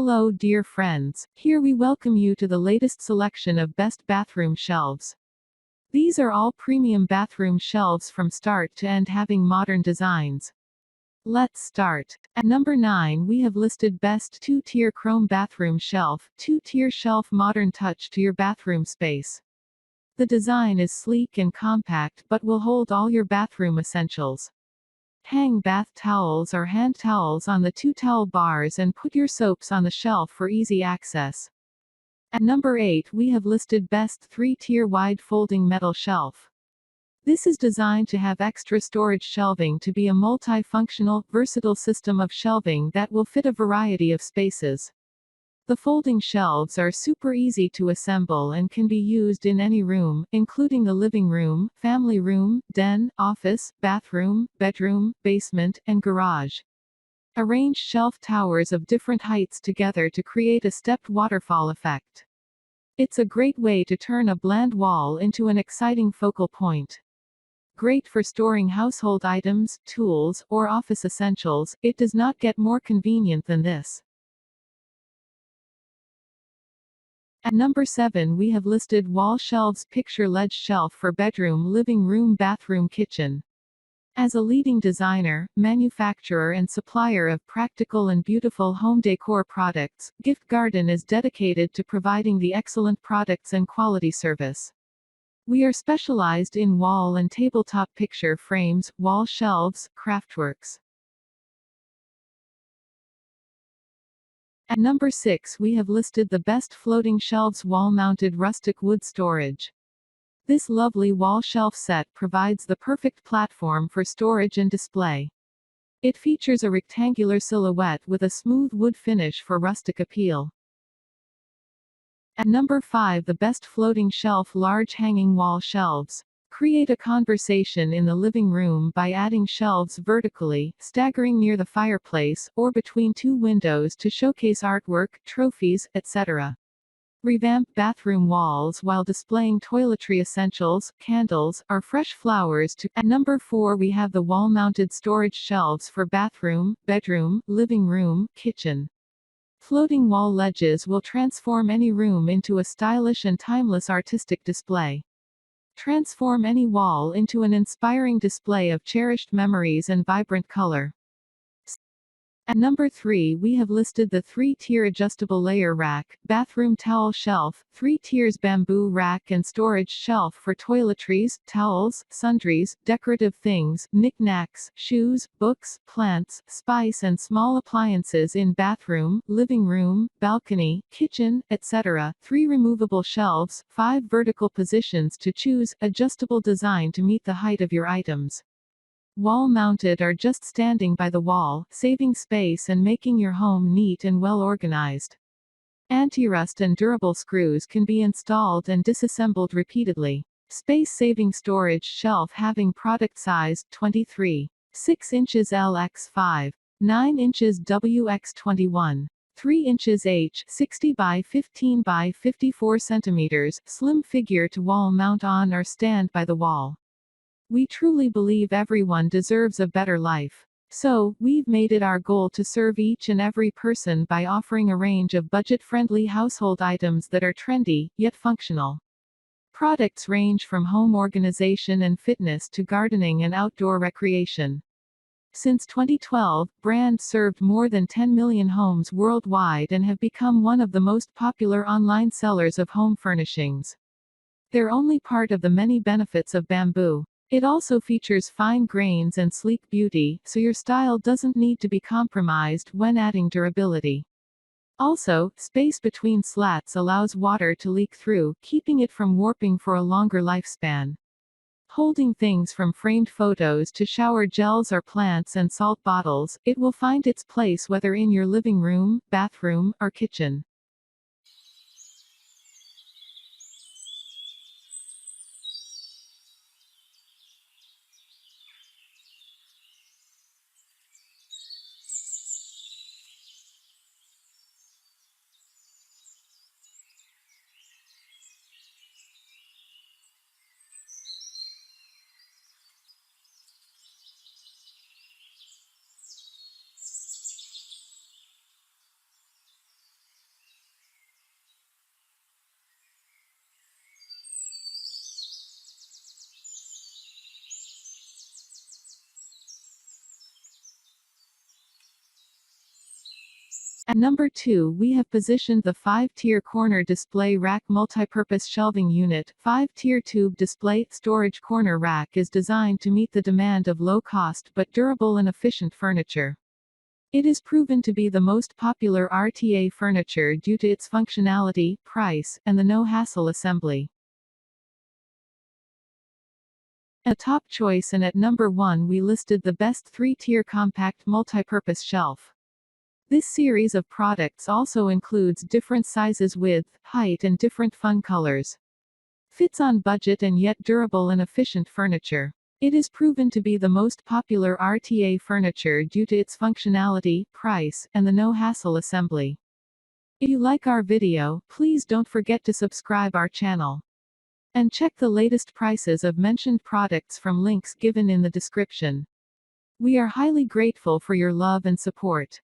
Hello dear friends, here we welcome you to the latest selection of best bathroom shelves. These are all premium bathroom shelves from start to end having modern designs. Let's start. At number 9 we have listed best 2-tier chrome bathroom shelf, 2-tier shelf modern touch to your bathroom space. The design is sleek and compact but will hold all your bathroom essentials. Hang bath towels or hand towels on the 2 towel bars and put your soaps on the shelf for easy access. At number 8 we have listed best 3-tier wide folding metal shelf. This is designed to have extra storage shelving to be a multi-functional, versatile system of shelving that will fit a variety of spaces. The folding shelves are super easy to assemble and can be used in any room, including the living room, family room, den, office, bathroom, bedroom, basement, and garage. Arrange shelf towers of different heights together to create a stepped waterfall effect. It's a great way to turn a bland wall into an exciting focal point. Great for storing household items, tools, or office essentials, it does not get more convenient than this. At number 7 we have listed wall shelves picture ledge shelf for bedroom, living room, bathroom, kitchen. As a leading designer, manufacturer and supplier of practical and beautiful home decor products, Gift Garden is dedicated to providing the excellent products and quality service. We are specialized in wall and tabletop picture frames, wall shelves, craftworks. At number 6 we have listed the best floating shelves wall-mounted rustic wood storage. This lovely wall shelf set provides the perfect platform for storage and display. It features a rectangular silhouette with a smooth wood finish for rustic appeal. At number 5 the best floating shelf large hanging wall shelves. Create a conversation in the living room by adding shelves vertically, staggering near the fireplace, or between 2 windows to showcase artwork, trophies, etc. Revamp bathroom walls while displaying toiletry essentials, candles, or fresh flowers to. At number 4 we have the wall-mounted storage shelves for bathroom, bedroom, living room, kitchen. Floating wall ledges will transform any room into a stylish and timeless artistic display. Transform any wall into an inspiring display of cherished memories and vibrant color. At number 3 we have listed the 3-tier adjustable layer rack, bathroom towel shelf, 3 tiers bamboo rack and storage shelf for toiletries, towels, sundries, decorative things, knickknacks, shoes, books, plants, spice and small appliances in bathroom, living room, balcony, kitchen, etc. 3 removable shelves, 5 vertical positions to choose, adjustable design to meet the height of your items. Wall-mounted or just standing by the wall, saving space and making your home neat and well organized. Anti-rust and durable screws can be installed and disassembled repeatedly. Space-saving storage shelf having product size 23. 6 inches LX5. 9 inches WX21. 3 inches H, 60 by 15 by 54 centimeters, slim figure to wall mount on or stand by the wall. We truly believe everyone deserves a better life. So, we've made it our goal to serve each and every person by offering a range of budget-friendly household items that are trendy, yet functional. Products range from home organization and fitness to gardening and outdoor recreation. Since 2012, brands served more than 10 million homes worldwide and have become one of the most popular online sellers of home furnishings. They're only part of the many benefits of bamboo. It also features fine grains and sleek beauty, so your style doesn't need to be compromised when adding durability. Also, space between slats allows water to leak through, keeping it from warping for a longer lifespan. Holding things from framed photos to shower gels or plants and salt bottles, it will find its place whether in your living room, bathroom, or kitchen. At number 2, we have positioned the 5-tier corner display rack multipurpose shelving unit. 5-tier tube display storage corner rack is designed to meet the demand of low-cost but durable and efficient furniture. It is proven to be the most popular RTA furniture due to its functionality, price, and the no-hassle assembly. A top choice, and at number 1 we listed the best 3-tier compact multipurpose shelf. This series of products also includes different sizes, width, height, and different fun colors. Fits on budget and yet durable and efficient furniture. It is proven to be the most popular RTA furniture due to its functionality, price, and the no-hassle assembly. If you like our video, please don't forget to subscribe our channel. And check the latest prices of mentioned products from links given in the description. We are highly grateful for your love and support.